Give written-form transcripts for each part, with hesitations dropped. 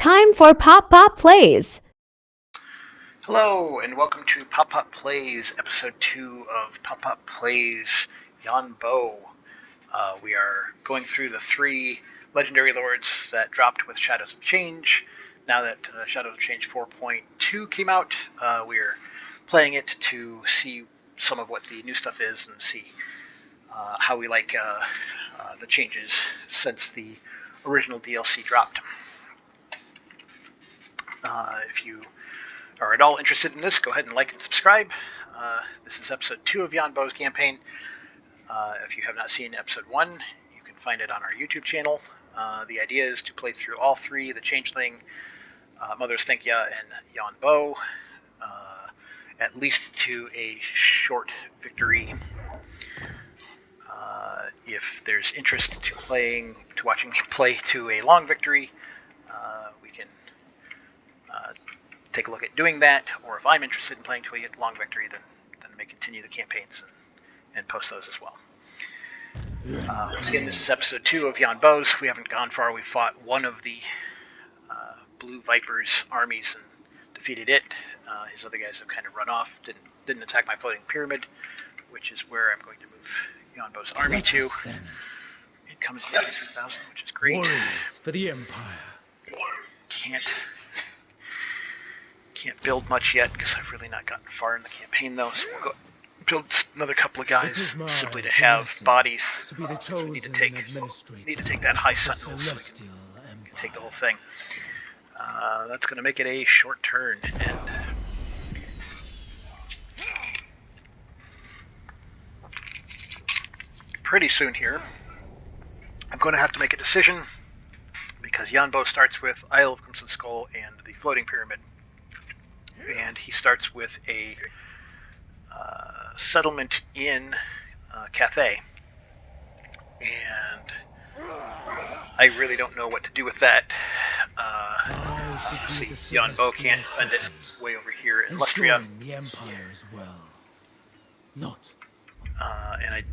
Time for Pop Pop Plays. Hello, and welcome to Pop Pop Plays, Episode 2 of Pop Pop Plays Yuan Bo. We are going through the 3 legendary lords that dropped with Shadows of Change. Now that Shadows of Change 4.2 came out, we're playing it to see some of what the new stuff is and see how we like the changes since the original DLC dropped. If you are at all interested in this, go ahead and like and subscribe. This is episode 2 of Yuan Bo's campaign. If you have not seen episode 1, you can find it on our YouTube channel. The idea is to play through all 3, the Changeling, Mother's Thank Ya, and Yuan Bo, at least to a short victory. If there's interest to watching me play to a long victory, we can take a look at doing that, or if I'm interested in playing to a long victory, then I may continue the campaigns and post those as well. Once again, this is episode 2 of Yuan Bo's. We haven't gone far. We fought one of the Blue Viper's armies and defeated it. His other guys have kind of run off, didn't attack my floating pyramid, which is where I'm going to move Yuan Bo's army to. It comes to 3,000, which is great. Warriors for the Empire. Can't build much yet because I've really not gotten far in the campaign though. So we'll go build another couple of guys simply to have bodies. To be the So we need to take administrator that high sentinel so we can take the whole thing. That's going to make it a short turn, and pretty soon here I'm going to have to make a decision because Yuan Bo starts with Isle of Crimson Skull and the Floating Pyramid. And he starts with a settlement in Cathay. And I really don't know what to do with that. See, Yuan Bo can't defend it way over here in Lustria. The Empire as well. Not. And I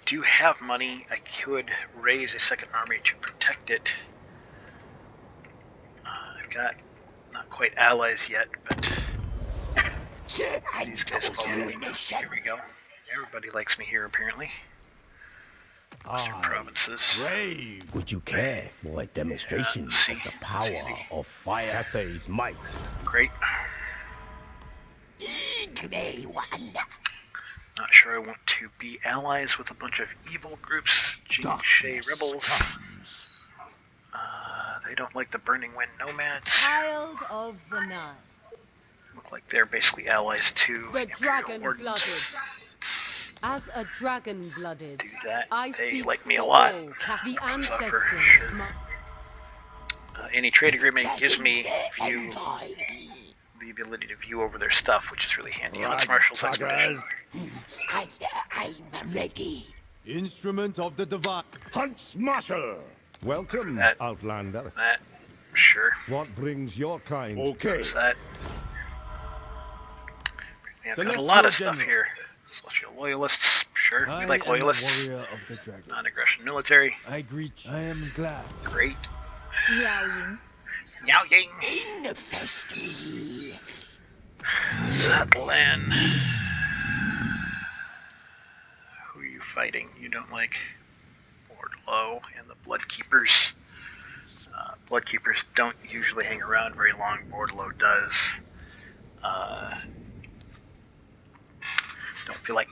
do have money. I could raise a second army to protect it. I've got not quite allies yet, but these guys all here we go. Everybody likes me here, apparently. Western provinces. Would you care for a demonstration of the power of fire? Cathay's might. Great. Not sure I want to be allies with a bunch of evil groups. Jing-Shay rebels. They don't like the Burning Wind nomads. Child of the Nile. Look like they're basically allies to The Imperial dragon-blooded. Ordnance. As a dragon-blooded, Do that. I They speak like me a for lot. all the Suffer, ancestors. sure. Any trade agreement gives me the ability to view over their stuff, which is really handy on this Marshall's expedition. I'm ready. Instrument of the divine. Hunts Marshal. Welcome, That- Outlander. That, sure. What brings your kind? There's that. Yeah, I've got a Celestial lot of stuff General. here. Celestial Loyalists, sure. We like I am a Loyalists. warrior of the dragon. Non-aggression military, I greet you. I am glad. great. Miaoying. Yao Ying. Infest me. Zatlan. Who are you fighting? You don't like Wardlow and the Bloodkeepers. Bloodkeepers don't usually hang around very long. Wardlow does. Don't feel like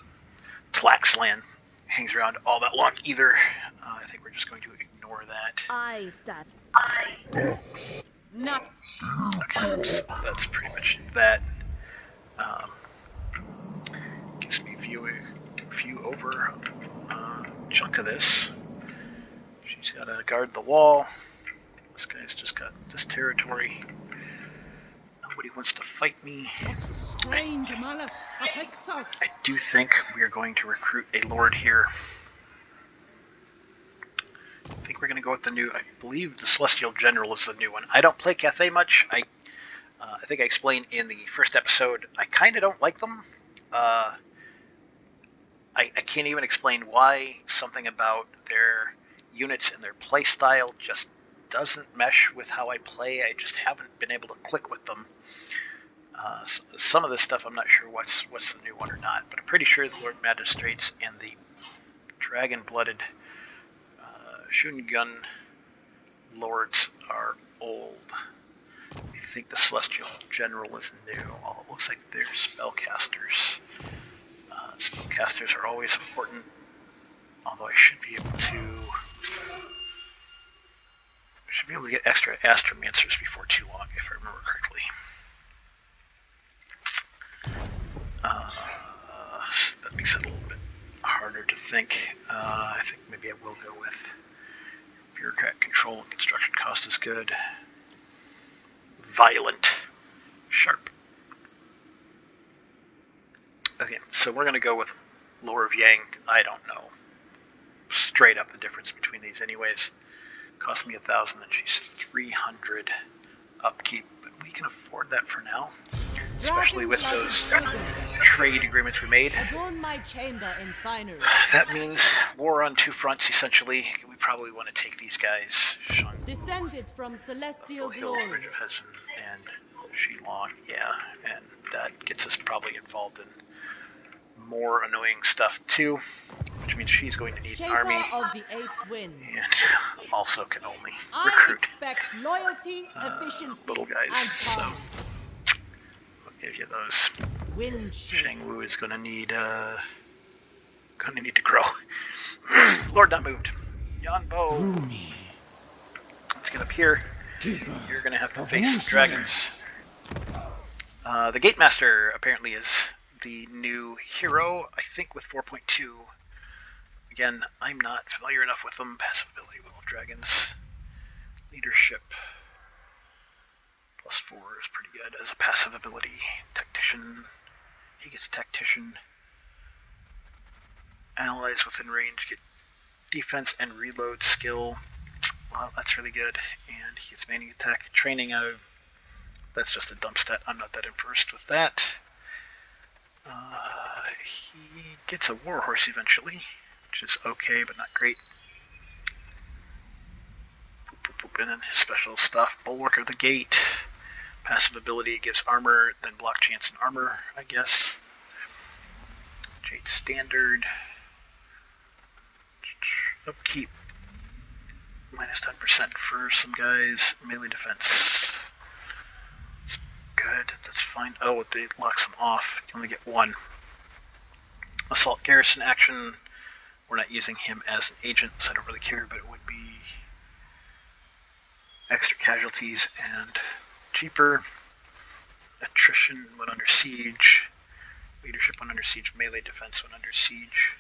Tlaxlan hangs around all that long either. I think we're just going to ignore that. I stand. Not. Okay, so that's pretty much that. Gives me view over a chunk of this. She's got to guard the wall. This guy's just got this territory. Nobody wants to fight me. Strange malice affects us. I do think we are going to recruit a lord here. I think we're going to go with the new, I believe the Celestial General is the new one. I don't play Cathay much. I think I explained in the first episode, I kind of don't like them. I can't even explain why. Something about their units and their play style just doesn't mesh with how I play. I just haven't been able to click with them. Some of this stuff I'm not sure what's the new one or not, but I'm pretty sure the Lord Magistrates and the Dragon-Blooded Shungun Lords are old. I think the Celestial General is new. Oh, it looks like they're spellcasters. Spellcasters are always important, although I should be able to get extra Astromancers before too long, if I remember correctly. That makes it a little bit harder to think. I think maybe I will go with Bureaucrat Control and Construction Cost is good. Violent. Sharp. Okay, so we're going to go with Lore of Yang. I don't know straight up the difference between these anyways. Cost me 1,000 and she's 300 upkeep, but we can afford that for now. Especially with those trade agreements we made. Adorn my chamber in finery. That means war on two fronts, essentially. We probably want to take these guys. Descended from celestial Hill, glory. Bridge of Hudson, and Shilong, yeah, and that gets us probably involved in more annoying stuff too, which means she's going to need an Shaper army, of the eight winds. and also can only I recruit expect loyalty, efficiency, little guys, and so calm. I'll give you those. Wind shape. Shangwu is gonna need to grow. Lord not moved. Yuan Bo. Let's get up here. You're gonna have to face some dragons. The Gatemaster apparently is the new hero, I think with 4.2. Again, I'm not familiar enough with them. Passive ability, Will of Dragons. Leadership. +4 is pretty good as a passive ability. Tactician. He gets Tactician. Allies within range get defense and reload skill. Well, that's really good. And he gets Manning Attack. Training out. That's just a dump stat. I'm not that impressed with that. He gets a Warhorse eventually, which is okay, but not great. And then his special stuff. Bulwark of the Gate. Passive ability gives armor, then block chance and armor, I guess. Jade Standard. Upkeep. -10% for some guys. Melee defense. Good, that's fine. Oh, they locks them off. You only get one. Assault Garrison action. We're not using him as an agent, so I don't really care, but it would be extra casualties and cheaper. Attrition when under siege. Leadership when under siege. Melee defense when under siege.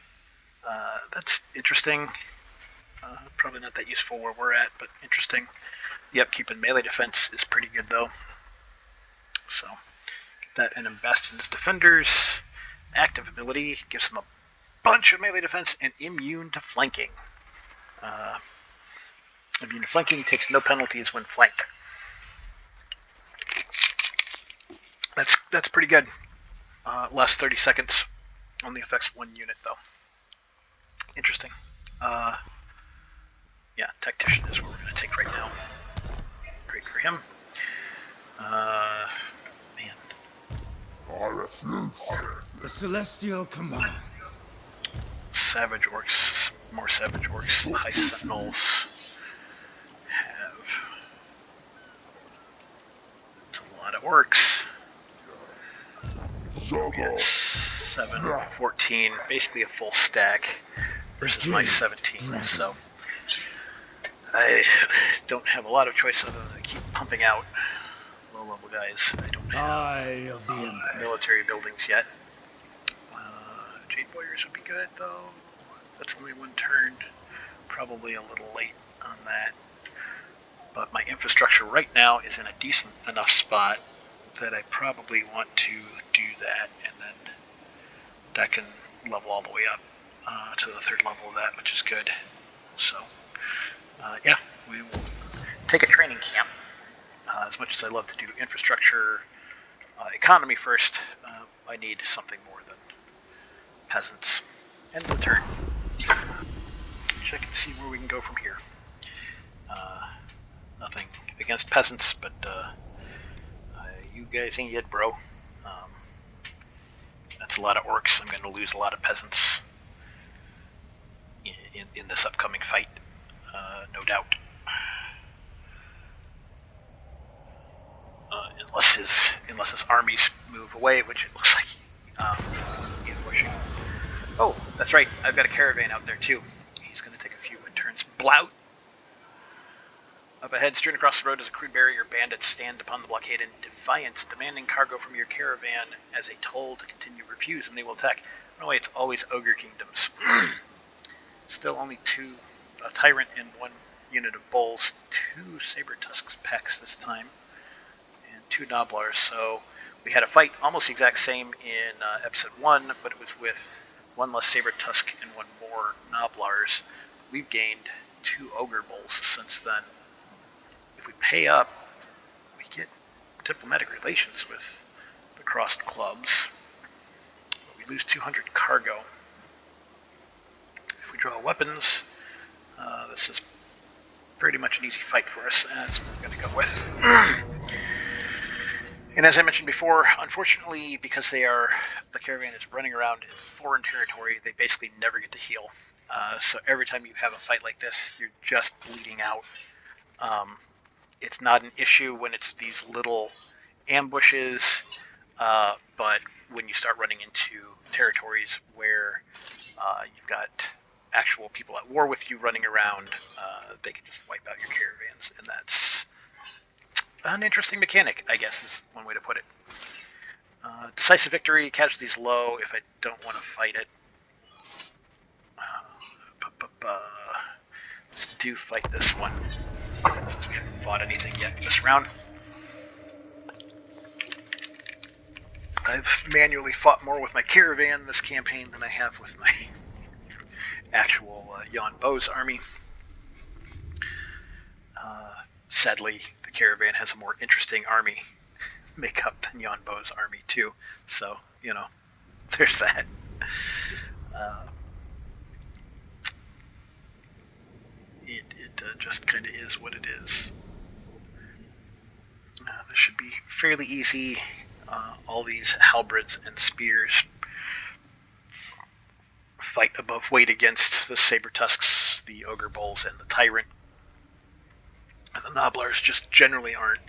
That's interesting. Probably not that useful where we're at, but interesting. The upkeep in melee defense is pretty good though. So, get that in Bastion's Defenders. Active ability gives him a bunch of melee defense and immune to flanking. Immune to flanking, takes no penalties when flanked. That's pretty good. Lasts 30 seconds. Only affects one unit though. Interesting. Yeah, Tactician is what we're going to take right now. Great for him. Man. The celestial commands. Savage Orcs, more Savage Orcs. The High Sentinels have it's a lot of orcs. 7, 14, basically a full stack versus my 17, so I don't have a lot of choice other than to keep pumping out low-level guys. I don't have military buildings yet. Jade Warriors would be good, though. That's only one turn. Probably a little late on that. But my infrastructure right now is in a decent enough spot that I probably want to do that, and then that can level all the way up to the 3rd level of that, which is good. So, yeah, we will take a training camp. As much as I love to do infrastructure, economy first, I need something more than peasants. End of the turn. Check and see where we can go from here. Nothing against peasants, but you guys ain't it, bro. That's a lot of orcs. I'm going to lose a lot of peasants in this upcoming fight, no doubt. Unless his armies move away, which it looks like he's pushing. Oh, that's right. I've got a caravan out there too. He's going to take a few turns. Blout. Up ahead, strewn across the road is a crude barrier. Bandits stand upon the blockade in defiance, demanding cargo from your caravan as a toll to continue. Refuse, and they will attack. No way, it's always ogre kingdoms. Still only a tyrant and 1 unit of bulls, 2 saber tusks pecks this time, and 2 noblars. So we had a fight almost the exact same in episode 1, but it was with 1 less saber tusk and 1 more noblars. We've gained 2 ogre bulls since then. If we pay up, we get diplomatic relations with the crossed clubs. But we lose 200 cargo. If we draw weapons, this is pretty much an easy fight for us, and that's what we're going to go with. And as I mentioned before, unfortunately, because the caravan is running around in foreign territory, they basically never get to heal. So every time you have a fight like this, you're just bleeding out. It's not an issue when it's these little ambushes, but when you start running into territories where you've got actual people at war with you running around, they can just wipe out your caravans, and that's an interesting mechanic, I guess, is one way to put it. Decisive victory, casualties low if I don't want to fight it. Let's do fight this one, since we haven't fought anything yet this round. I've manually fought more with my caravan this campaign than I have with my actual Yuan Bo's army. Sadly, the caravan has a more interesting army makeup than Yuan Bo's army too, so, there's that. It just kind of is what it is. This should be fairly easy. All these halberds and spears fight above weight against the saber tusks, the ogre bulls, and the tyrant. And the noblars just generally aren't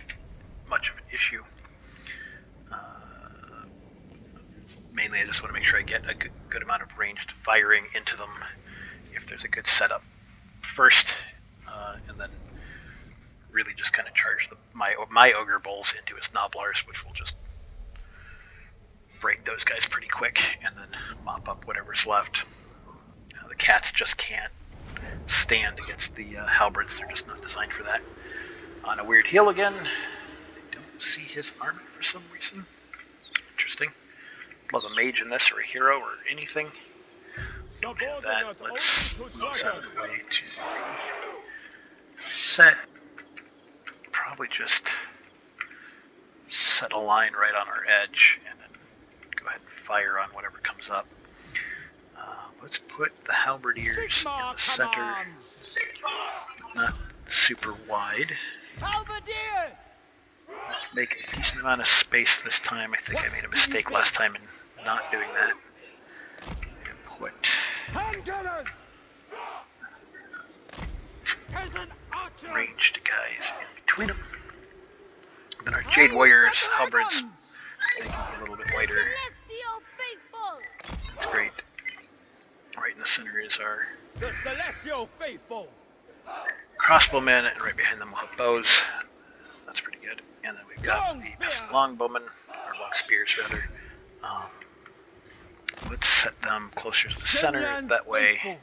much of an issue. Mainly, I just want to make sure I get a good amount of ranged firing into them if there's a good setup first, and then really just kind of charge my ogre bulls into his noblars, which will just break those guys pretty quick, and then mop up whatever's left. The cats just can't stand against the halberds. They're just not designed for that. On a weird heal again. I don't see his army for some reason. Interesting. Love a mage in this, or a hero, or anything. Don't have that. Let's move out of the way to set. Probably just set a line right on our edge, and then go ahead and fire on whatever comes up. Let's put the halberdiers in the center. Not super wide. Halberdiers! Let's make a decent amount of space this time. I think I made a mistake last time in not doing that. And put ranged guys in between them. Then our Jade Warriors, halberds, they can be a little bit lighter. That's great. Right in the center is our Celestial Faithful. crossbowmen, and right behind them we'll have bows. That's pretty good. And then we've got the peasant longbowmen, or long spears rather. Let's set them closer to the center. That way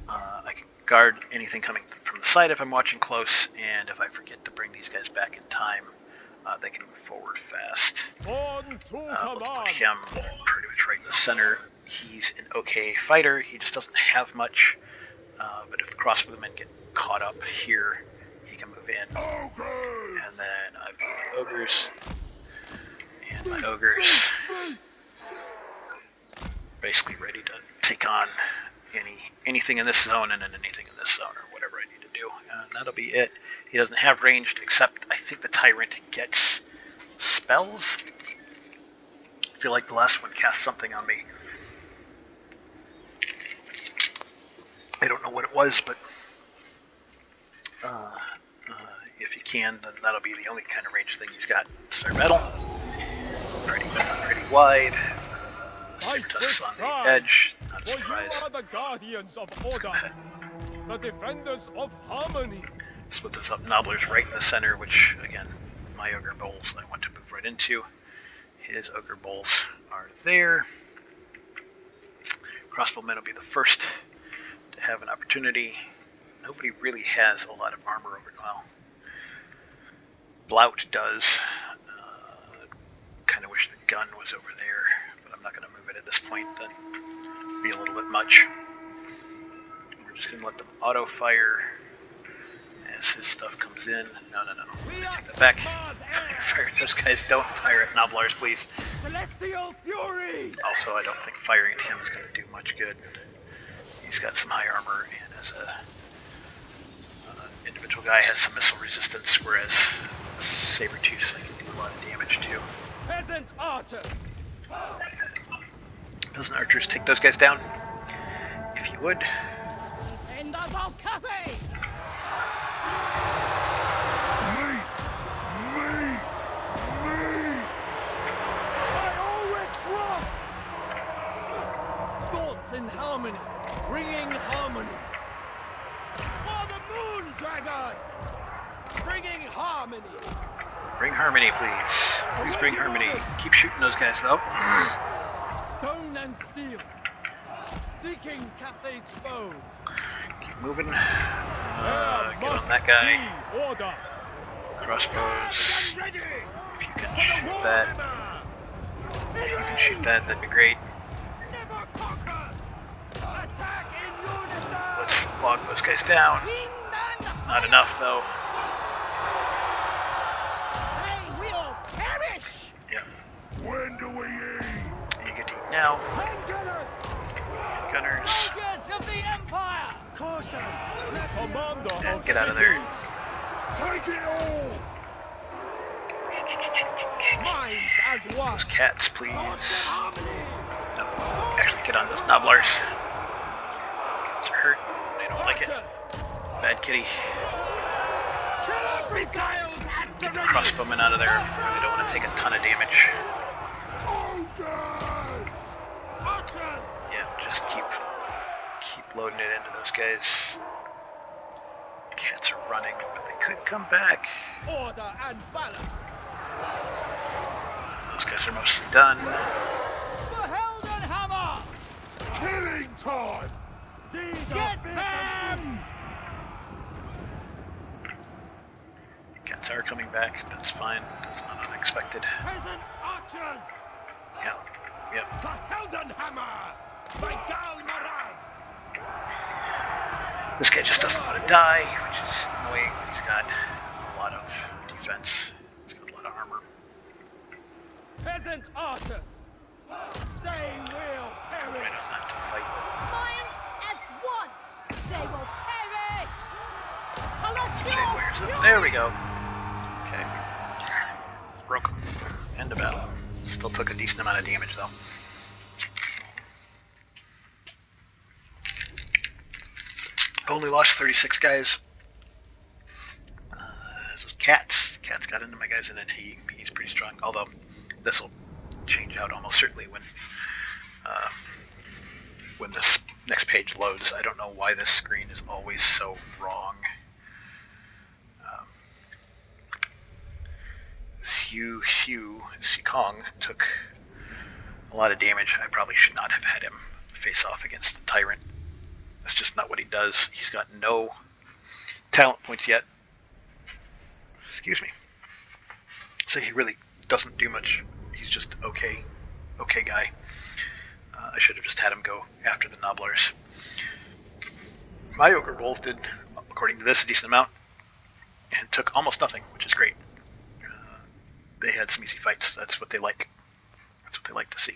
I can guard anything coming from the side if I'm watching close, and if I forget to bring these guys back in time, they can move forward fast. Let's put him pretty much right in the center. He's an okay fighter. He just doesn't have much, but if the crossbowmen get caught up here, he can move in. And then I've got the ogres, and my ogres basically ready to take on anything in this zone, and then anything in this zone, or whatever I need to do. And that'll be it. He doesn't have ranged, except I think the Tyrant gets spells. I feel like the last one cast something on me. I don't know what it was, but if you can, then that'll be the only kind of range thing he's got. Start battle. Pretty wide. Saber tusks on the edge. Not a surprise. You are the guardians of order, the defenders of harmony. Split this up. Nobblers right in the center, which, again, my Ogre Bowls I want to move right into. His Ogre Bowls are there. Crossbowmen will be the first to have an opportunity. Nobody really has a lot of armor over. Well, Blout does. Kind of wish the gun was over there, but I'm not going to move it at this point. That'd be a little bit much. We're just going to let them auto fire as his stuff comes in. No. Take that back. Fire those guys. Don't fire at Nobblers, please. Celestial fury! Also, I don't think firing at him is going to do much good. He's got some high armor, and as a individual guy has some missile resistance, whereas Sabertooth can do a lot of damage too. Peasant archers! Peasant archers, take those guys down, if you would. Defenders of Cathay! By Ulrich's wrath! Thoughts in harmony, bringing harmony. For the moon dragon! Bringing harmony! Bring harmony, please. Please bring harmony. Keep shooting those guys, though. Stone and steel, seeking Cathay's foes. Keep moving. There Get on must that guy. be order. Crossbows. Ready! If you can shoot that. If you can shoot that, that'd be great. Never conquer! Attack in unison! Let's log those guys down. Not enough, though. They will perish! Yep. When do we eat? You get to eat now. Gunners! Gunners. Soldiers of the Empire! Caution! Commander And of get out of there. cities. Take it all! Minds as one! Those cats, Thoughts please. in harmony! No. Actually, get on those Nobblers. Cats are hurt. They don't like it. Archers! Bad kitty. Kill every sail at the Get the ready! crossbowmen out of there. They don't want to take a ton of damage. Archers! Yeah, just keep loading it into those guys. Cats are running, but they could come back. Order and balance! Those guys are mostly done. The Helden Hammer! Killing time! Get them! Cats are coming back. That's fine. That's not unexpected. Peasant archers! Yep. The Helden Hammer! By Gal Maraz! This guy just doesn't want to die, which is annoying, but he's got a lot of defense. He's got a lot of armor. Peasant archers! They will Right perish! on not to fight. Minds as one, they will perish. Okay, where's up? There we go. Okay. Broke him. End of battle. Still took a decent amount of damage, though. Only lost 36 guys. Those cats. Cats got into my guys, and then he's pretty strong. Although, this will change out almost certainly when this next page loads. I don't know why this screen is always so wrong. Si Kong took a lot of damage. I probably should not have had him face off against the Tyrant. That's just not what he does. He's got no talent points yet. Excuse me. So he really doesn't do much. He's just okay guy. I should have just had him go after the Nobblers. My Ogre Wolf did, according to this, a decent amount, and took almost nothing, which is great. They had some easy fights. That's what they like. That's what they like to see.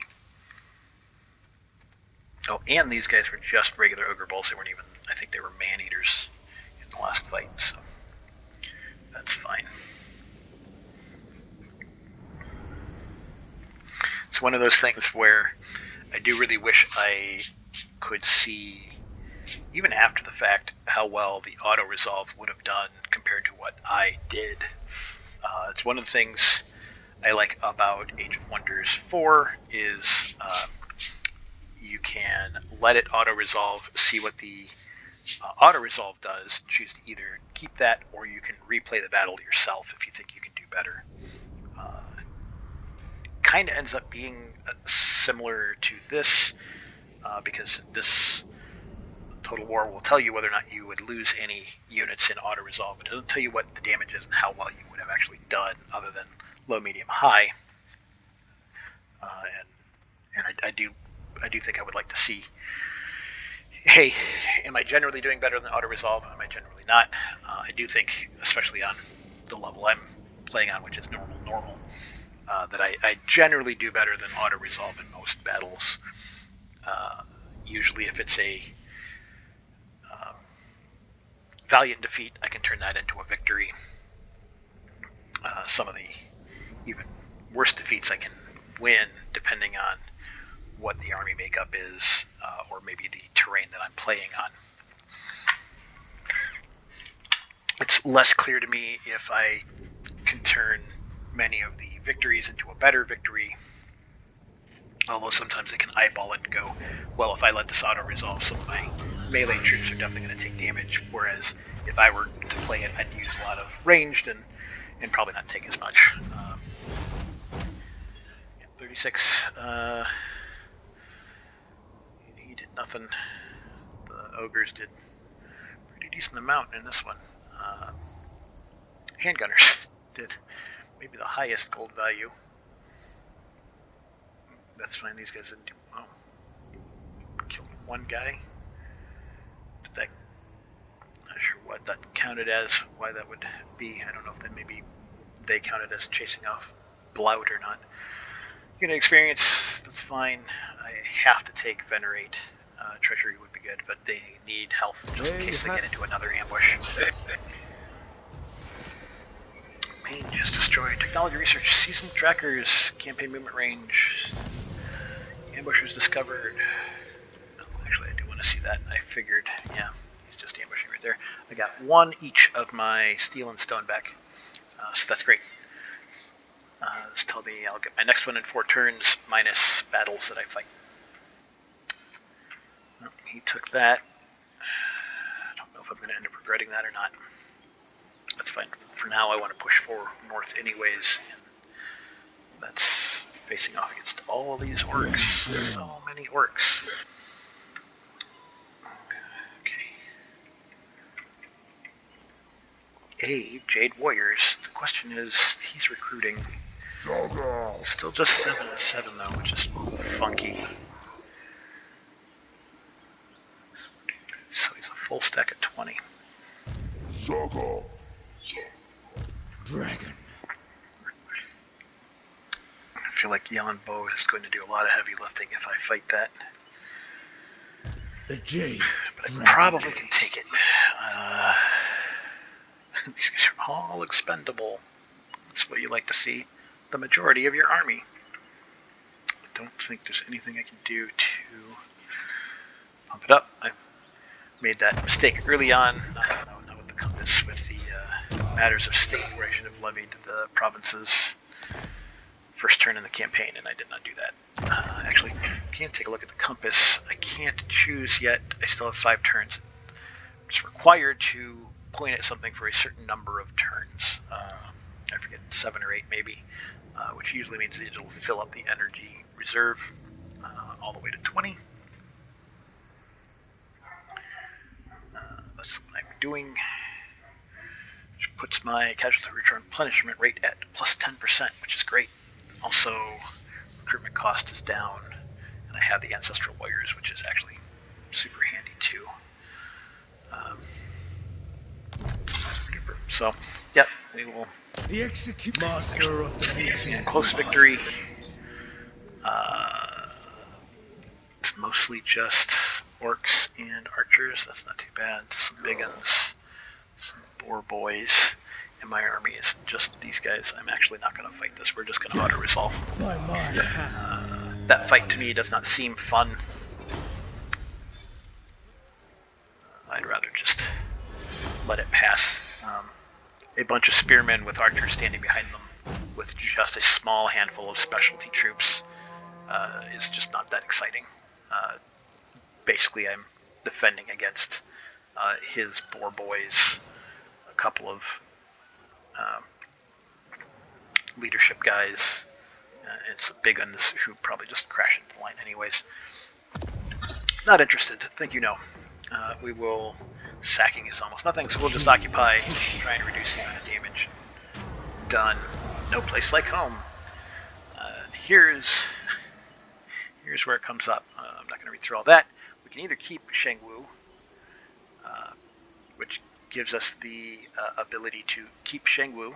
Oh, and these guys were just regular Ogre Bulls. They weren't even, I think they were Man-Eaters in the last fight. So that's fine. It's one of those things where I do really wish I could see, even after the fact, how well the auto-resolve would have done compared to what I did. It's one of the things I like about Age of Wonders 4 is you can let it auto-resolve, see what the auto-resolve does, choose to either keep that or you can replay the battle yourself if you think you can do better. Kind of ends up being similar to this because this Total War will tell you whether or not you would lose any units in auto-resolve. It doesn't tell you what the damage is and how well you would have actually done other than low, medium, high. And I do think I would like to see, hey, am I generally doing better than auto-resolve? Am I generally not? I do think, especially on the level I'm playing on, which is normal, that I generally do better than auto-resolve in most battles. Usually if it's a valiant defeat, I can turn that into a victory. Some of the even worse defeats I can win depending on what the army makeup is, or maybe the terrain that I'm playing on. It's less clear to me if I can turn many of the victories into a better victory, although sometimes I can eyeball it and go, well, if I let this auto-resolve, some of my melee troops are definitely going to take damage, whereas if I were to play it, I'd use a lot of ranged and probably not take as much. 36. He did nothing. The ogres did a pretty decent amount in this one. Handgunners did maybe the highest gold value. That's fine. These guys didn't do. Oh, killed one guy. Did that? Not sure what that counted as. Why that would be. I don't know if that maybe they counted as chasing off Blout or not. You get experience. That's fine. I have to take Venerate. Treasury would be good, but they need health just in case they get into another ambush. Main just destroyed. Technology research. Season trackers. Campaign movement range. Ambushers discovered. No, actually, I do want to see that. I figured, yeah, he's just ambushing right there. I got one each of my steel and stone back, so that's great. This tells me I'll get my next one in 4 turns, minus battles that I fight. Well, he took that. I don't know if I'm going to end up regretting that or not. That's fine. For now, I want to push forward north anyways. And that's facing off against all of these orcs. So many orcs. Okay. Jade Warriors. The question is, he's recruiting. Still just 7-7 though, which is funky. So he's a full stack of 20. Dragon. I feel like Yuan Bo is going to do a lot of heavy lifting if I fight that. The Jade. But I probably can take it. These guys are all expendable. That's what you like to see. The majority of your army. I don't think there's anything I can do to pump it up. I made that mistake early on, not with the compass, with the matters of state, where I should have levied the provinces first turn in the campaign, and I did not do that. Actually, I can't take a look at the compass. I can't choose yet. I still have 5 turns. It's required to point at something for a certain number of turns. I forget, 7 or 8 maybe, which usually means that it'll fill up the energy reserve all the way to 20. That's what I'm doing, which puts my casualty return replenishment rate at plus 10%, which is great. Also, recruitment cost is down, and I have the Ancestral Warriors, which is actually super handy too. So, yep, we will. The execute master of the meeting. Close victory. It's mostly just orcs and archers. That's not too bad. Some big uns, some boar boys, in my army is just these guys. I'm actually not going to fight this. We're just going to auto-resolve. That fight to me does not seem fun. I'd rather just let it pass. A bunch of spearmen with archers standing behind them with just a small handful of specialty troops is just not that exciting. Basically, I'm defending against his boar boys, a couple of leadership guys, and some big ones who probably just crash into the line anyways. Not interested. Think you know. We will... Sacking is almost nothing, so we'll just occupy, try and reduce the amount of damage. Done. No place like home. Here's where it comes up. I'm not going to read through all that. We can either keep Shangwu, which gives us the ability to keep Shangwu,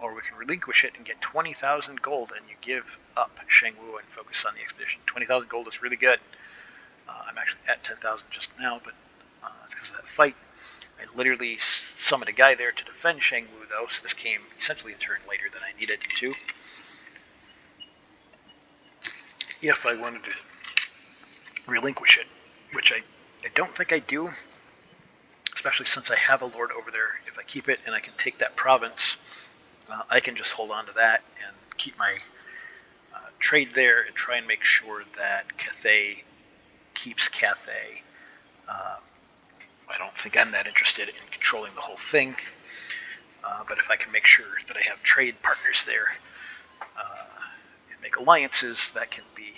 or we can relinquish it and get 20,000 gold, and you give up Shangwu and focus on the expedition. 20,000 gold is really good. I'm actually at 10,000 just now, but that's because of that fight. I literally summoned a guy there to defend Shangwu, though, so this came essentially a turn later than I needed it to. If I wanted to relinquish it, which I don't think I do, especially since I have a lord over there. If I keep it and I can take that province, I can just hold on to that and keep my trade there and try and make sure that Cathay keeps Cathay. I don't think I'm that interested in controlling the whole thing, but if I can make sure that I have trade partners there and make alliances, that can be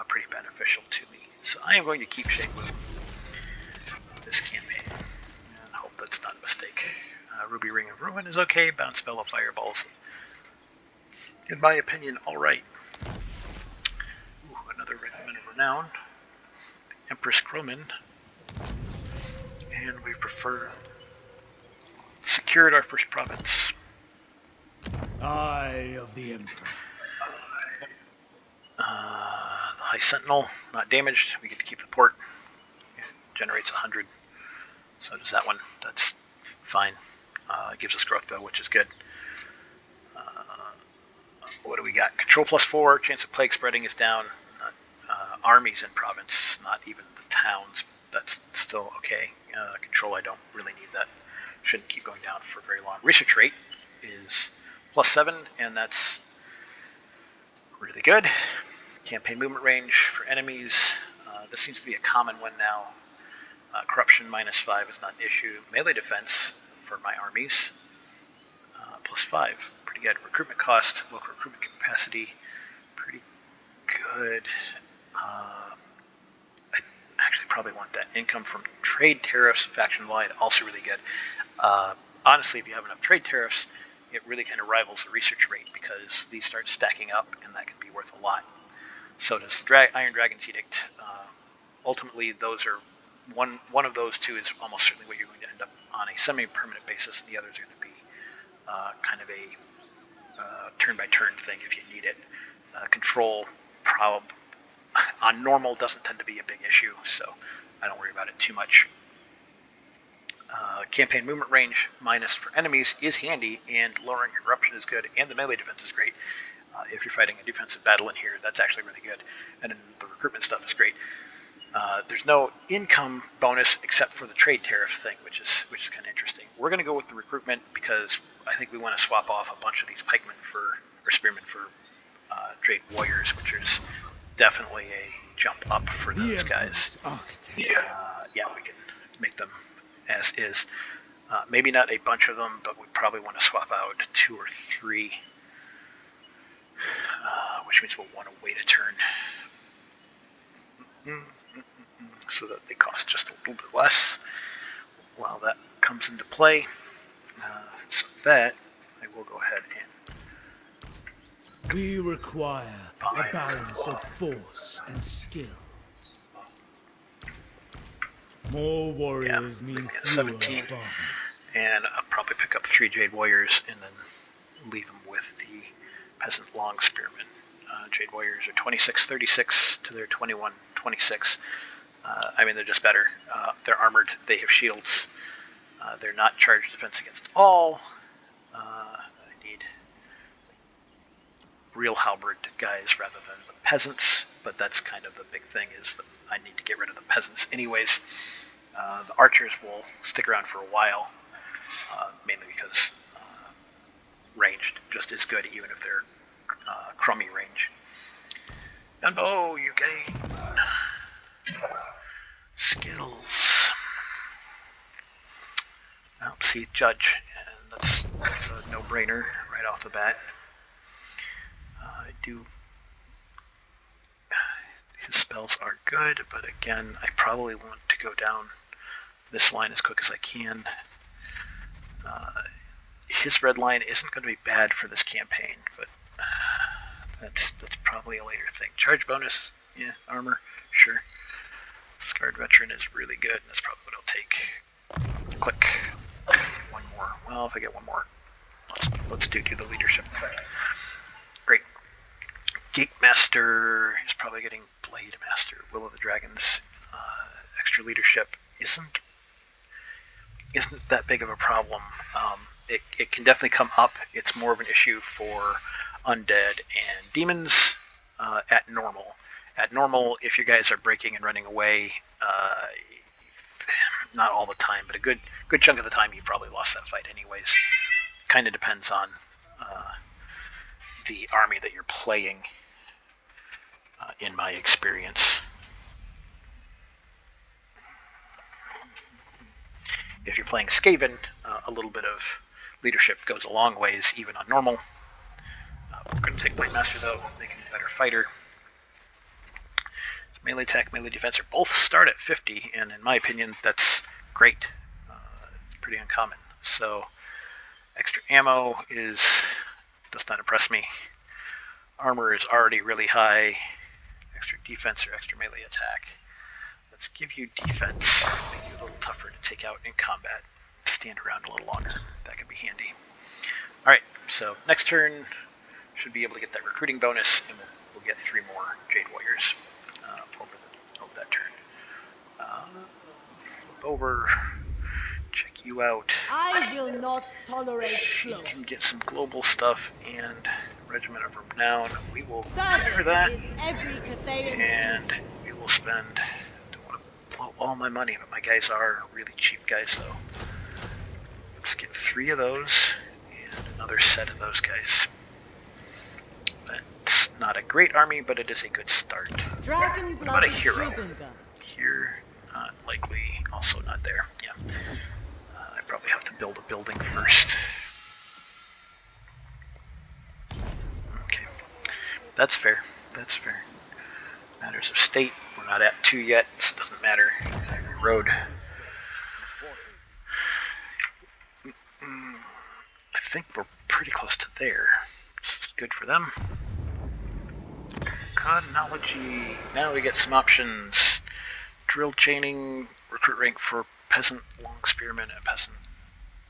pretty beneficial to me. So I am going to keep Shangwu this campaign, and hope that's not a mistake. Ruby Ring of Ruin is okay. Bounce Spell of Fireballs, in my opinion, alright. Another Regiment of Renown. The Empress Croman. And we secured our first province. Eye of the Emperor. The High Sentinel, not damaged. We get to keep the port. It generates 100. So does that one. That's fine. It gives us growth though, which is good. What do we got? Control +4. Chance of plague spreading is down. Armies in province, not even the towns. That's still okay. Control, I don't really need that. Shouldn't keep going down for very long. Research rate is +7, and that's really good. Campaign movement range for enemies. This seems to be a common one now. Corruption -5 is not an issue. Melee defense for my armies, +5. Pretty good. Recruitment cost, local recruitment capacity, pretty good. I actually probably want that. Income from trade tariffs, faction-wide, also really good. Honestly, if you have enough trade tariffs, it really kind of rivals the research rate because these start stacking up, and that can be worth a lot. So does the Iron Dragon's Edict. Ultimately, those are one of those two is almost certainly what you're going to end up on a semi-permanent basis, and the others are going to be kind of a turn-by-turn thing if you need it. Control on normal doesn't tend to be a big issue, so I don't worry about it too much. Campaign movement range minus for enemies is handy, and lowering corruption is good, and the melee defense is great. If you're fighting a defensive battle in here, that's actually really good, and then the recruitment stuff is great. There's no income bonus except for the trade tariff thing, which is kind of interesting. We're going to go with the recruitment because I think we want to swap off a bunch of these pikemen or spearmen for trade warriors, which is definitely a jump up for those guys. Yeah, we can make them as is. Maybe not a bunch of them, but we probably want to swap out 2 or 3, which means we'll want to wait a turn. So that they cost just a little bit less while that comes into play. So that, I will go ahead and... We require a balance of force and skill. More warriors mean fewer 17. farmers. And I'll probably pick up 3 Jade Warriors and then leave them with the Peasant Long Spearmen. Jade Warriors are 26-36 to their 21-26. I mean, they're just better. They're armored. They have shields. They're not charged defense against all. I need real halberd guys rather than the peasants, but that's kind of the big thing, is that I need to get rid of the peasants anyways. The archers will stick around for a while, mainly because ranged just as good, even if they're crummy range. Yuan Bo, you gain skills. Well, see, judge, and that's a no-brainer right off the bat. His spells are good, but again, I probably want to go down this line as quick as I can. His red line isn't going to be bad for this campaign, but that's probably a later thing. Charge bonus, yeah, armor, sure. Scarred veteran is really good, and that's probably what I'll take. Click. One more. Well, if I get one more, let's do the leadership effect. Great. Gate Master is probably getting Blade Master. Will of the Dragons, extra leadership isn't that big of a problem. It can definitely come up. It's more of an issue for undead and demons at normal. At normal, if you guys are breaking and running away, not all the time, but a good chunk of the time, you probably lost that fight anyways. Kind of depends on the army that you're playing, in my experience. If you're playing Skaven, a little bit of leadership goes a long ways, even on normal. We're going to take Blade Master, though, make him a better fighter. So melee attack, melee defense are both start at 50, and in my opinion, that's great. It's pretty uncommon. So extra ammo does not impress me. Armor is already really high. Extra defense or extra melee attack. Let's give you defense, make you a little tougher to take out in combat. Stand around a little longer. That could be handy. Alright, so next turn should be able to get that recruiting bonus, and we'll get 3 more Jade Warriors over that turn. Flip over, check you out. I will not tolerate She sloth. can get some global stuff and Regiment of Renown. We will Service clear that, is every Cathayan's and duty. we will spend. Don't want to blow all my money, but my guys are really cheap guys, though. Let's get 3 of those and another set of those guys. That's not a great army, but it is a good start. Dragon What about a blooded hero? Shogunga. Here, not likely. Also not there. Yeah. I probably have to build a building first. Okay. That's fair. That's fair. Matters of state. We're not at 2 yet, so it doesn't matter. Road. I think we're pretty close to there. This is good for them. Cardinalogy. Now we get some options. Drill chaining, recruit rank for peasant, long spearmen, and peasant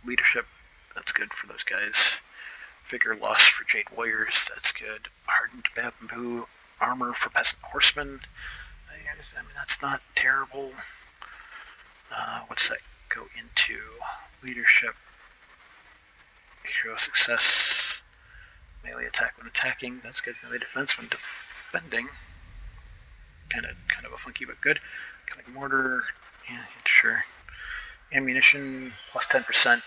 leadership. That's good for those guys. Vigor loss for Jade Warriors. That's good. Hardened bamboo armor for peasant horsemen. I mean, that's not terrible. What's that go into? Leadership. Hero success. Melee attack when attacking. That's good. Melee defense when defending. Kind of a funky but good. Like mortar. Yeah, sure. Ammunition plus 10%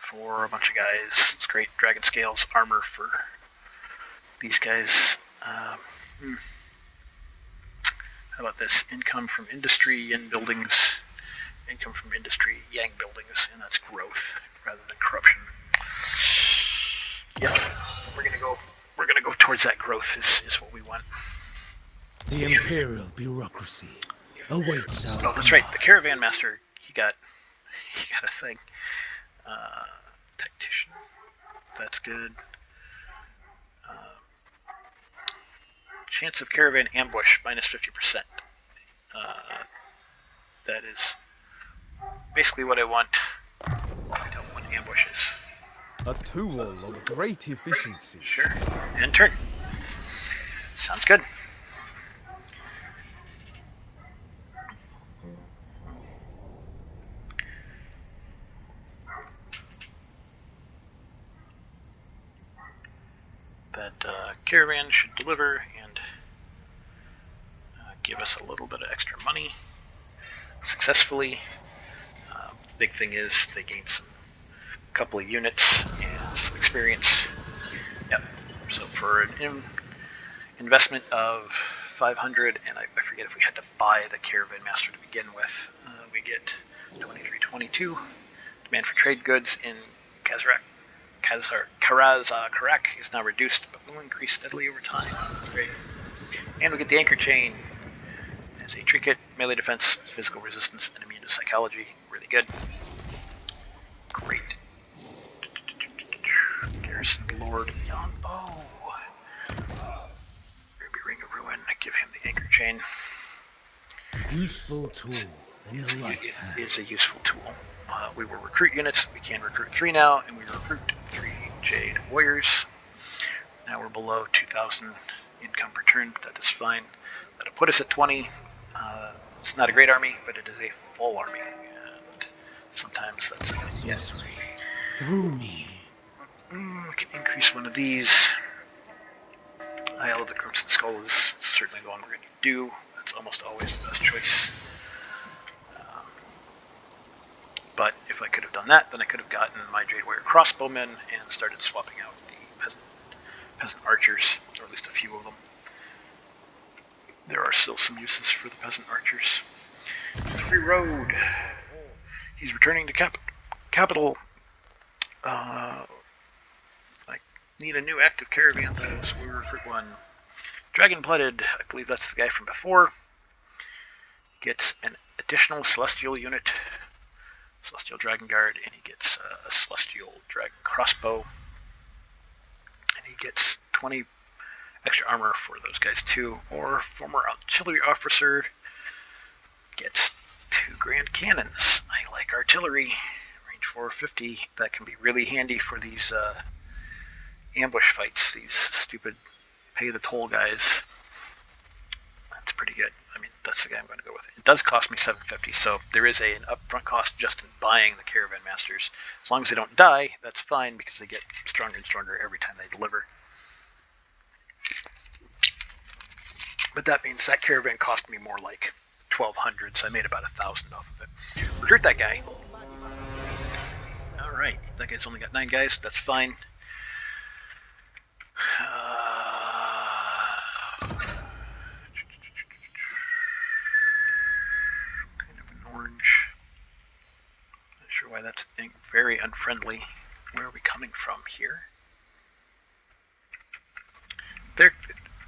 for a bunch of guys. It's great. Dragon scales armor for these guys. How about this? Income from industry, yin buildings. Income from industry, yang buildings, and that's growth rather than corruption. Yeah, we're gonna go towards that growth is what we want. The imperial bureaucracy awaits our Oh, that's right. The caravan master, he got a thing. Tactician, that's good. Chance of caravan ambush minus 50%. That is basically what I want. I don't want ambushes. A tool of great efficiency. Sure. End turn. Sounds good. That caravan should deliver and give us a little bit of extra money successfully. Big thing is they gained a couple of units and some experience. Yep. So for an investment of 500, and I forget if we had to buy the caravan master to begin with, we get 2322. Demand for trade goods in Karak is now reduced, but will increase steadily over time. That's great. And we get the anchor chain as a trinket, melee defense, physical resistance, and immune to psychology. Really good. Great. Garrison Lord Yuan Bo. Ruby Ring of Ruin. I give him the anchor chain. Useful tool in the right It hand. is a useful tool. We will recruit units. We can recruit 3 now, and we recruit 3 Jade Warriors. Now we're below 2,000 income per turn, but that is fine. That'll put us at 20. It's not a great army, but it is a full army, and sometimes that's a Sorcery. Through me. We can increase one of these. Isle of the Crimson Skull is certainly the one we're going to do. That's almost always the best choice. But if I could have done that, then I could have gotten my Jade Warrior crossbowmen and started swapping out the peasant archers, or at least a few of them. There are still some uses for the peasant archers. Free road. He's returning to capital. I need a new active caravan, though, so we recruit one. Dragon Blooded, I believe that's the guy from before. Gets an additional Celestial unit, Celestial Dragon Guard, and he gets a Celestial Dragon Crossbow. And he gets 20 extra armor for those guys too. Or former artillery officer gets 2 grand cannons. I like artillery. Range 450. That can be really handy for these ambush fights, these stupid pay the toll guys. That's pretty good. I mean, that's the guy I'm going to go with. It does cost me 750, so there is an upfront cost just in buying the caravan masters. As long as they don't die, that's fine, because they get stronger and stronger every time they deliver. But that means that caravan cost me more like 1,200, so I made about 1,000 off of it. Recruit that guy. Alright, that guy's only got 9 guys, that's fine. Kind of an orange. Not sure why that's very unfriendly. Where are we coming from here?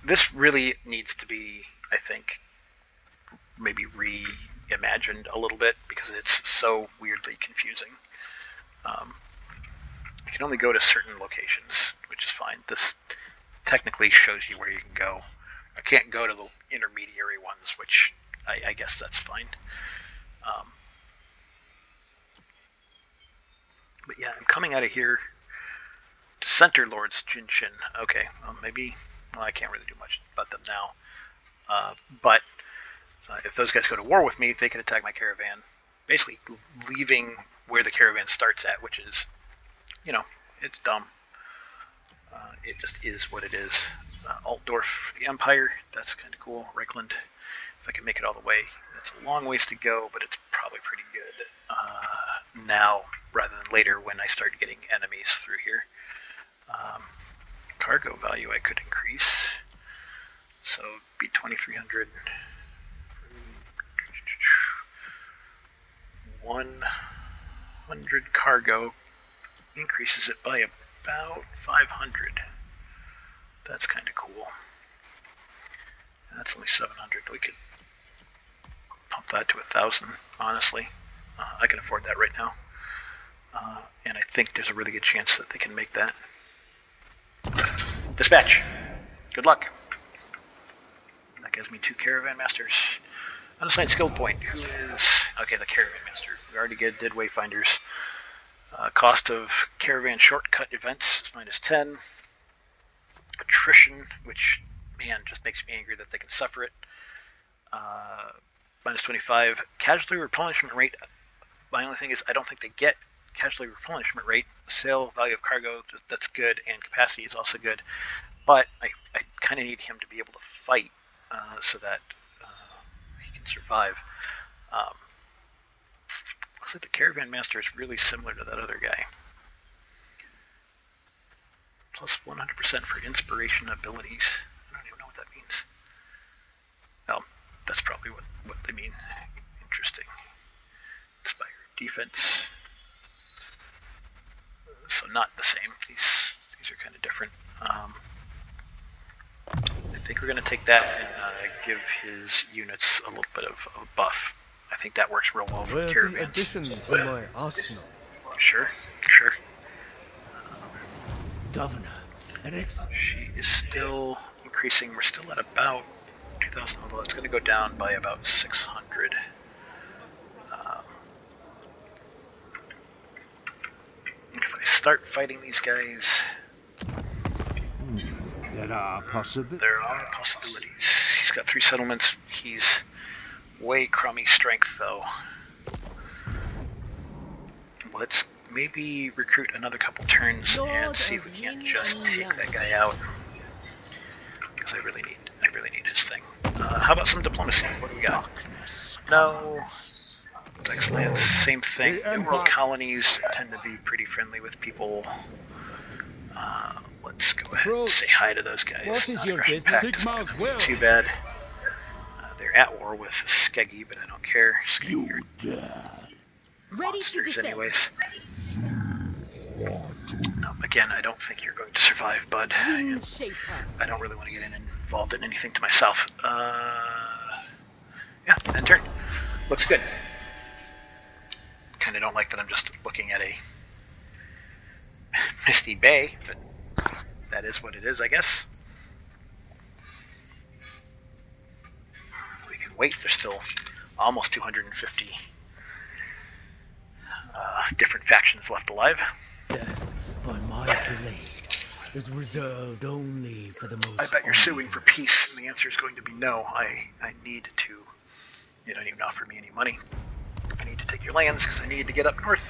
This really needs to be, I think, maybe reimagined a little bit, because it's so weirdly confusing. You can only go to certain locations, which is fine. This technically shows you where you can go. I can't go to the intermediary ones, which I guess that's fine. But yeah, I'm coming out of here to Center Lords Jinshin. Okay, well maybe... Well, I can't really do much about them now. But if those guys go to war with me, they can attack my caravan, basically leaving where the caravan starts at, which is, you know, it's dumb. It just is what it is. Altdorf for the Empire, that's kind of cool. Reichland, if I can make it all the way. That's a long ways to go, but it's probably pretty good now rather than later when I start getting enemies through here. Cargo value I could increase, so it'd be 2,300. 100 cargo increases it by about 500. That's kind of cool. That's only 700. We could pump that to 1,000. Honestly, I can afford that right now, and I think there's a really good chance that they can make that. Dispatch. Good luck. That gives me 2 caravan masters. Unassigned skill point. Who is... Okay, the caravan master. We already did wayfinders. Cost of caravan shortcut events is -10. Attrition, which, man, just makes me angry that they can suffer it. -25. Casualty replenishment rate. My only thing is I don't think they get casualty replenishment rate. Sale value of cargo, that's good, and capacity is also good. but I kind of need him to be able to fight so that he can survive. Looks like the Caravan Master is really similar to that other guy. Plus 100% for inspiration abilities. I don't even know what that means. Well, that's probably what they mean. Interesting. Inspire defense. So not the same. These are kind of different. I think we're going to take that and give his units a little bit of a buff. I think that works real well for Worthy caravans. addition to my arsenal. Sure. Governor, She is still increasing. We're still at about 2,000, although it's going to go down by about 600. If I start fighting these guys, there are possibilities. there are possibilities. He's got 3 settlements. He's way crummy strength, though. Let's maybe recruit another couple turns and see if we can just take that guy out. Because I really need his thing. How about some diplomacy? What do we got? No. Excellent. Same thing. Emerald colonies tend to be pretty friendly with people. Let's go ahead and say hi to those guys. What is your Aggression business? pact is not Sigma's will. too bad. They're at war with Skeggy, but I don't care. Skeggy are Ready to monsters defend. anyways. No, again, I don't think you're going to survive, bud. Wind shaper. I don't really want to get involved in anything to myself. Yeah, end turn. Looks good. Kind of don't like that I'm just looking at a misty bay, but that is what it is, I guess. We can wait. There's still almost 250 different factions left alive. Death by my blade is reserved only for the most. I bet you're suing for peace, and the answer is going to be no. I need to. You don't even offer me any money. I need to take your lands because I need to get up north,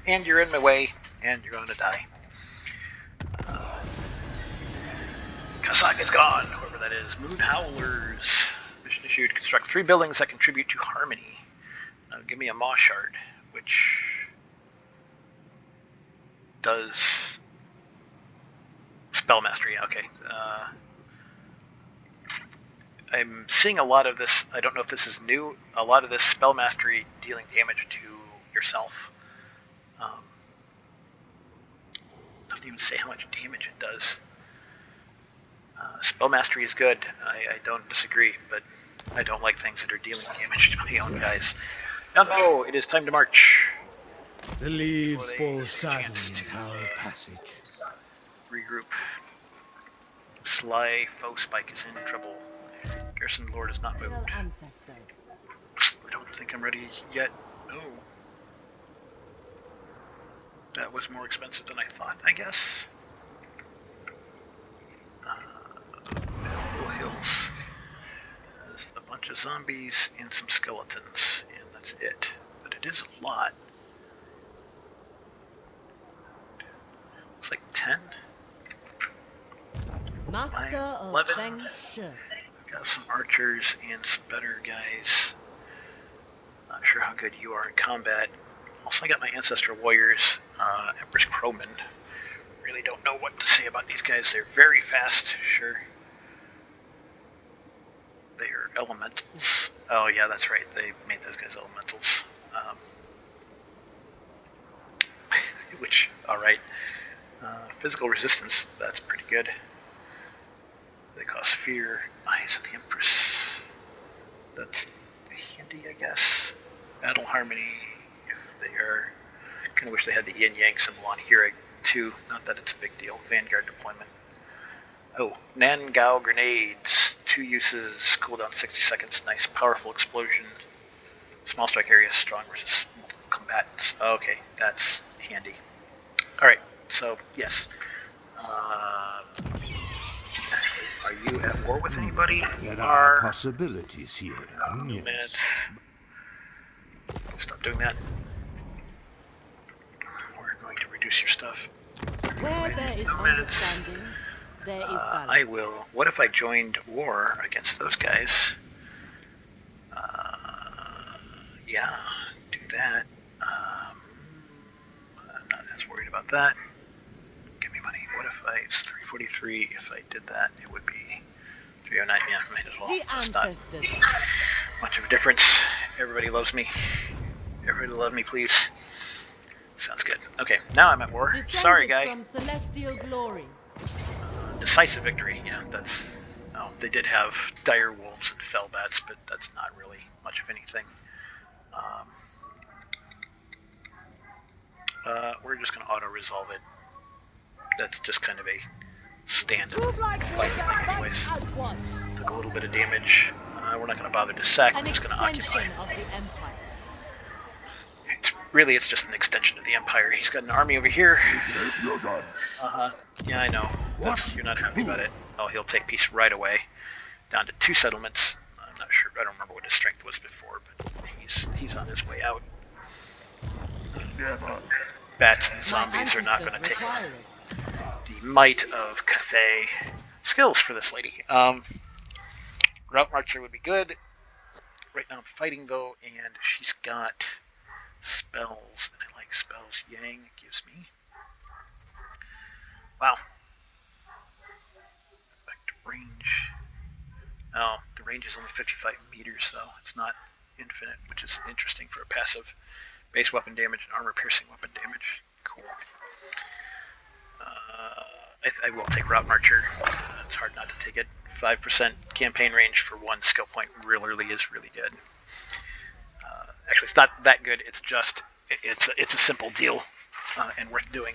and you're in my way, and you're going to die. Kazakh is gone, whoever that is. Moon Howlers. Mission issued. Construct 3 buildings that contribute to harmony. Now give me a Maw Shard, which does spell mastery. Okay. I'm seeing a lot of this. I don't know if this is new. A lot of this spell mastery dealing damage to yourself. Doesn't even say how much damage it does. Spell mastery is good. I don't disagree, but I don't like things that are dealing damage to my own guys. Yuan Bo, it is time to march. The leaves Before they fall get a sadly chance to, at our passage. Regroup. Sly foe spike is in trouble. Garrison Lord is not moved. Royal ancestors. I don't think I'm ready yet. Oh. That was more expensive than I thought, I guess. Full Hills has a bunch of zombies and some skeletons, and that's it. But it is a lot. Looks like 10. Master of 11. Feng Shui. Got some archers and some better guys. Not sure how good you are in combat. Also, I got my ancestral warriors, Empress Crowman. Really don't know what to say about these guys. They're very fast, sure. They are elementals. Oh yeah, that's right. They made those guys elementals. Which, alright. Physical resistance, that's pretty good. They cause fear. Eyes of the Empress. That's handy, I guess. Battle harmony, if they are. Kind of wish they had the yin yang symbol on here too. Not that it's a big deal. Vanguard deployment. Oh, Nangao grenades. 2 uses, cooldown 60 seconds. Nice, powerful explosion. Small strike area, strong versus multiple combatants. Okay, that's handy. Alright, so yes. Are you at war with anybody? There are possibilities here. Nomads. Yes. Stop doing that. We're going to reduce your stuff. Where there is Nomads. understanding, There is I will. What if I joined war against those guys? Yeah, do that. I'm not as worried about that. Give me money. What if it's 343? If I did that, it would be 309. Yeah, might as well. the That's not ancestors. much of a difference. Everybody loves me. Everybody love me, please. Sounds good. Okay, now I'm at war. Sorry, Descended guy. from celestial glory. Decisive victory. Yeah, that's. Oh, they did have dire wolves and fell bats, but that's not really much of anything. We're just going to auto-resolve it. That's just kind of a stand Move like fight water, thing fight anyways. as one. Took a little bit of damage. We're not going to bother to sack. An We're just going to occupy. extension of the empire. It's just an extension of the Empire. He's got an army over here. Yeah, I know. You're not happy about it. Oh, he'll take peace right away. Down to 2 settlements. I'm not sure. I don't remember what his strength was before, but he's on his way out. Bats and zombies are not going to take the might of Cathay. Skills for this lady. Route Marcher would be good. Right now I'm fighting though, and she's got spells, and I like spells. Yang gives me. Wow. Back to range. Oh, the range is only 55 meters though. It's not infinite, which is interesting for a passive. Base weapon damage and armor piercing weapon damage. Cool. I will take Route Marcher. It's hard not to take it. 5% campaign range for 1 skill point really is really good. Actually, it's not that good. It's just it's a simple deal and worth doing.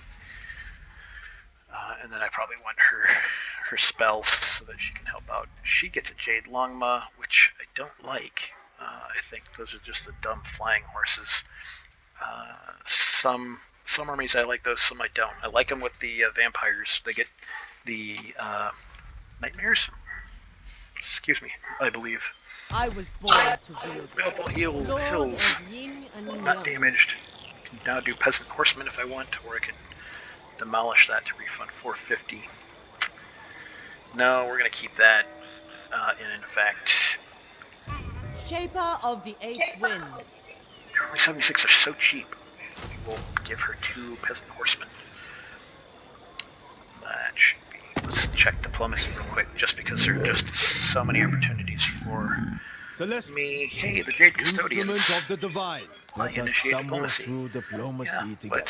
And then I probably want her spells so that she can help out. She gets a Jade Longma, which I don't like. I think those are just the dumb flying horses. Some armies I like those, some I don't. I like them with the vampires. They get the nightmares. Excuse me, I believe. I was born to wield it. Lord Hills. of yin and Not yang. damaged. I can now do peasant horsemen if I want, or I can demolish that to refund 450. No, we're gonna keep that. And in fact, Shaper of the 8 winds. only 76 are so cheap. We will give her 2 peasant horsemen. That should be. Let's check diplomacy real quick, just because there are just so many opportunities for me. Hey, the Jade Custodians. Instrument of the divine. I Let us initiate stumble diplomacy. through diplomacy Yeah, together.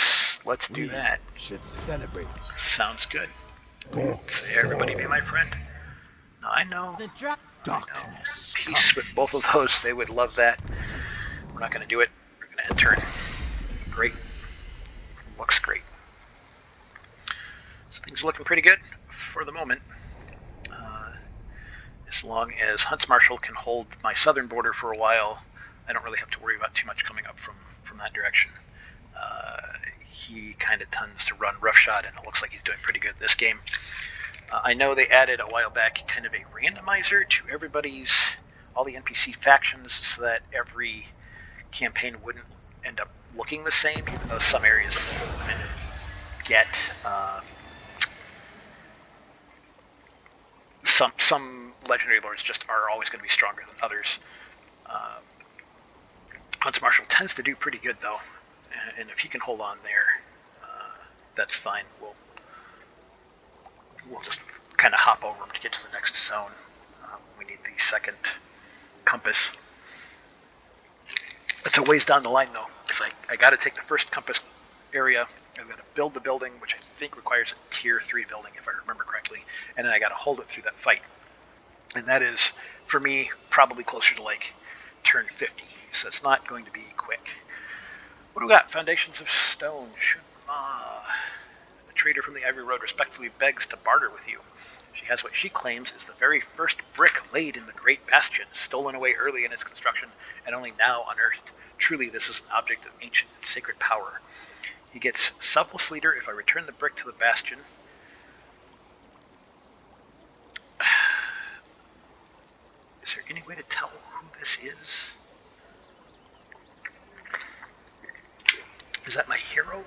let's do We that. should celebrate. Sounds good. Say everybody be my friend. No, I know. The Darkness. Peace with both of those. They would love that. We're not going to do it. We're going to end turn. Great. Looks great. So things are looking pretty good for the moment. As long as Hunts Marshal can hold my southern border for a while, I don't really have to worry about too much coming up from that direction. He kind of tends to run roughshod, and it looks like he's doing pretty good this game. I know they added a while back kind of a randomizer to all the NPC factions, so that every campaign wouldn't end up looking the same, even though some areas get some legendary lords just are always going to be stronger than others. Hunts Marshal tends to do pretty good though, and if he can hold on there, that's fine. We'll just kind of hop over him to get to the next zone. We need the second compass. It's a ways down the line though, because I got to take the first compass area. I've got to build the building, which I think requires a tier 3 building, if I remember correctly, and then I got to hold it through that fight. And that is, for me, probably closer to like turn 50, so it's not going to be quick. What do we got? Foundations of Stone. The trader from the Ivory Road respectfully begs to barter with you. She has what she claims is the very first brick laid in the Great Bastion, stolen away early in its construction and only now unearthed. Truly, this is an object of ancient and sacred power. He gets Selfless Leader if I return the brick to the Bastion. Is there any way to tell who this is? Is that my hero?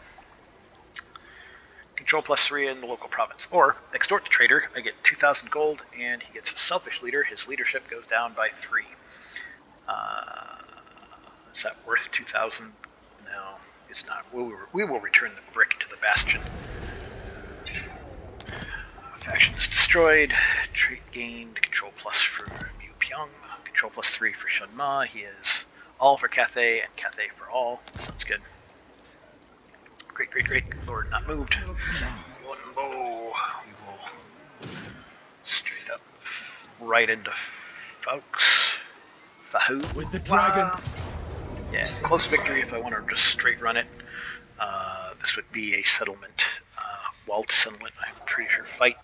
control +3 in the local province. Or, extort the trader, I get 2,000 gold, and he gets a selfish leader. His leadership goes down by 3. Is that worth 2,000? No, it's not. We will return the brick to the bastion. Faction is destroyed. Trait gained. Control plus for Mu Pyong. Control +3 for Shun Ma. He is all for Cathay and Cathay for all. Sounds good. Great. Lord not moved. Yuan Bo. We will straight up right into folks. Fahu. With the dragon. Yeah, close victory if I want to just straight run it. This would be a settlement, walled settlement, I'm pretty sure, fight.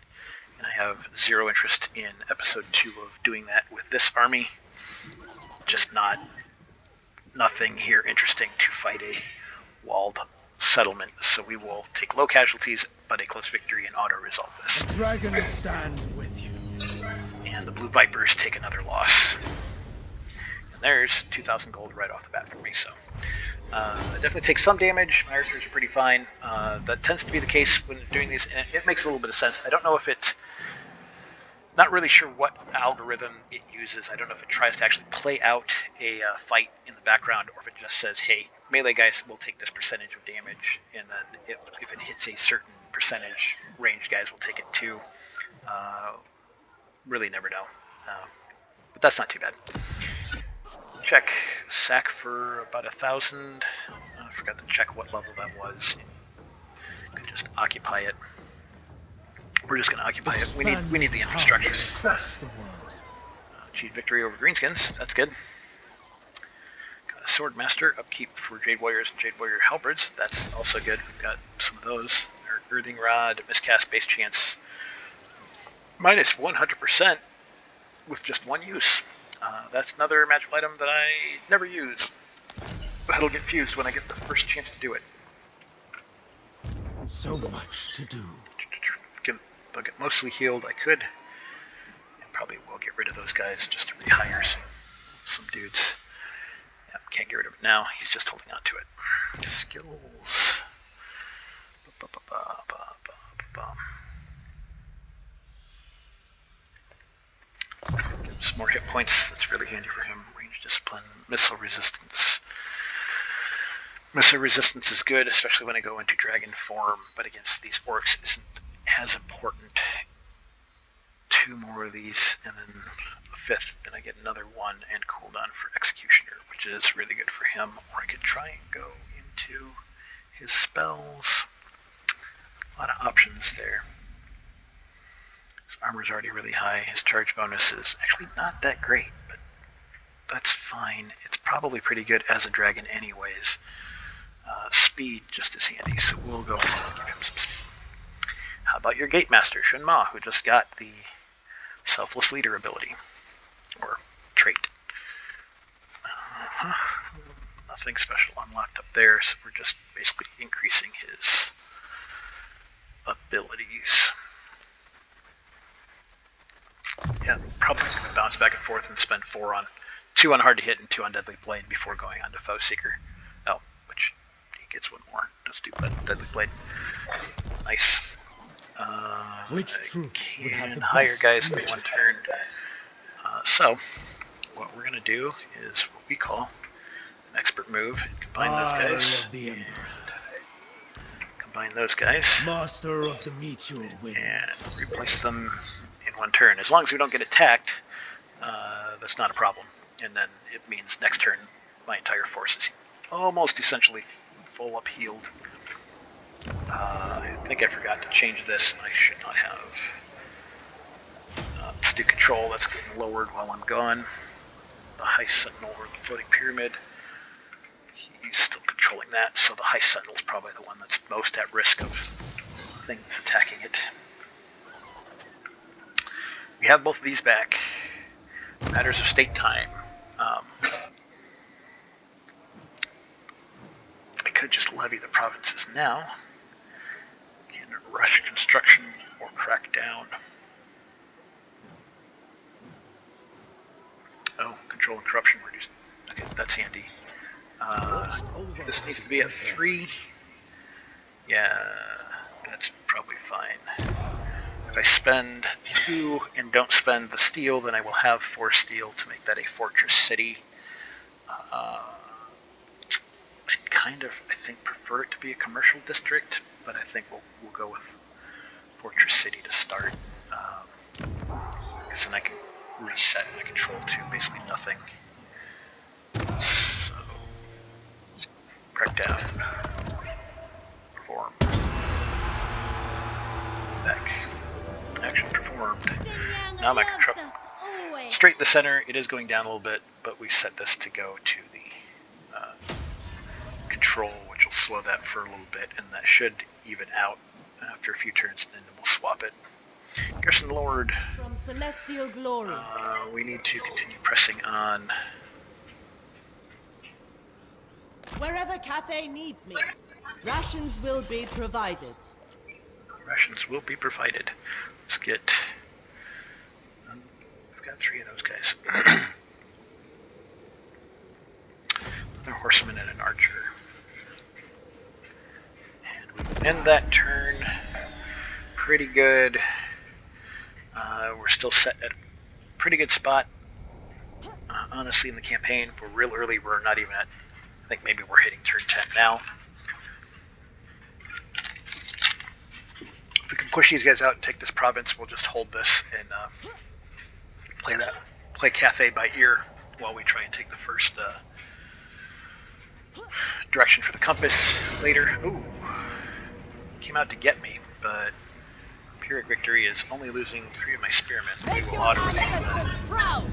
And I have 0 interest in episode 2 of doing that with this army. Just nothing here interesting to fight a walled settlement. So we will take low casualties, but a close victory and auto-resolve this. The dragon stands with you. And the Blue Vipers take another loss. And there's 2,000 gold right off the bat for me, so... it definitely takes some damage. My archers are pretty fine. That tends to be the case when doing these, and it makes a little bit of sense. I don't know if it... Not really sure what algorithm it uses. I don't know if it tries to actually play out a fight in the background, or if it just says, hey, melee guys will take this percentage of damage, and then if it hits a certain percentage, ranged guys will take it too. Really never know. But that's not too bad. Check sack for about 1,000. I forgot to check what level that was. Could just occupy it. We're just going to occupy it. We need the infrastructure. Achieve victory over greenskins. That's good. Got a sword master upkeep for Jade Warriors and Jade Warrior halberds. That's also good. We've got some of those. Our earthing rod, miscast base chance minus 100% with just 1 use. That's another magical item that I never use. That'll get fused when I get the first chance to do it. So much to do. They'll get mostly healed. I could, and probably will get rid of those guys just to rehire some dudes. Yeah, can't get rid of it now. He's just holding on to it. Skills. Give him some more hit points. That's really handy for him. Range discipline, missile resistance. Missile resistance is good, especially when I go into dragon form, but against these orcs isn't as important. 2 more of these, and then a 5th, and I get another 1 and cooldown for executioner, which is really good for him. Or I could try and go into his spells. A lot of options there. His armor's already really high. His charge bonus is actually not that great, but that's fine. It's probably pretty good as a dragon anyways. Speed just as handy, so we'll go ahead and give him some speed. How about your Gate Master, Shun Ma, who just got the Selfless Leader ability, or trait? Nothing special unlocked up there, so we're just basically increasing his abilities. Yeah, probably going to bounce back and forth and spend 2 on Hard to Hit and 2 on Deadly Blade before going on to Foe Seeker. Oh, which he gets 1 more. Let's do Deadly Blade. Nice. Which troops would have the hire best guys in leader? 1 turn. So, what we're going to do is what we call an expert move. And combine those guys. Of the Emperor. Combine those guys. Master of the Meteor Wind. And replace them in 1 turn. As long as we don't get attacked, that's not a problem. And then it means next turn, my entire force is almost essentially full up healed. I think I forgot to change this. I should not have. Let's do control. That's getting lowered while I'm gone. The High Sentinel or the Floating Pyramid. He's still controlling that, so the High Sentinel is probably the one that's most at risk of things attacking it. We have both of these back. Matters of state time. I could just levy the provinces now. Can rush construction or crack down. Oh, control and corruption reduced. Okay, that's handy. This needs to be at 3. Yeah, that's probably fine. If I spend 2 and don't spend the steel, then I will have 4 steel to make that a fortress city. I'd kind of, I think, prefer it to be a commercial district, but I think we'll go with fortress city to start. Because then I can reset my control to basically nothing. So, crackdown. Perform. Back. Action performed. Now I'm at control. Straight the center. It is going down a little bit, but we set this to go to the control, which will slow that for a little bit, and that should even out after a few turns, and then we'll swap it. Garrison Lord. From celestial glory. We need to continue pressing on. Wherever Cathay needs me, rations will be provided. Rations will be provided. Let's get... We've got 3 of those guys. Another horseman and an archer. And we end that turn pretty good. We're still set at a pretty good spot. Honestly, in the campaign, we're real early. We're not even at... I think maybe we're hitting turn 10 now. If we can push these guys out and take this province, we'll just hold this and play Cathay by ear while we try and take the first direction for the compass later. Ooh, came out to get me, but Pyrrhic victory is only losing 3 of my spearmen. We will Proud.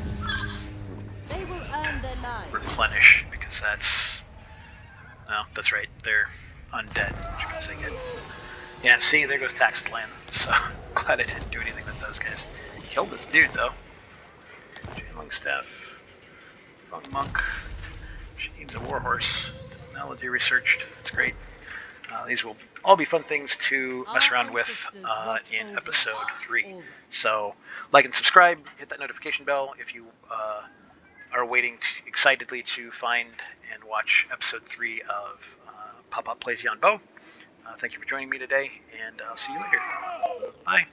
They will earn their lives. replenish because that's... No, that's right. They're undead, which means they get... Yeah, see, there goes tax plan. So, glad I didn't do anything with those guys. Killed this dude, though. Channeling staff. Fung monk. She needs a warhorse. Technology researched. That's great. These will all be fun things to mess around with in episode 3. So, like and subscribe. Hit that notification bell if you are waiting excitedly to find and watch episode 3 of Pop Up Plays Yuan Bo. Thank you for joining me today, and I'll see you later. Bye.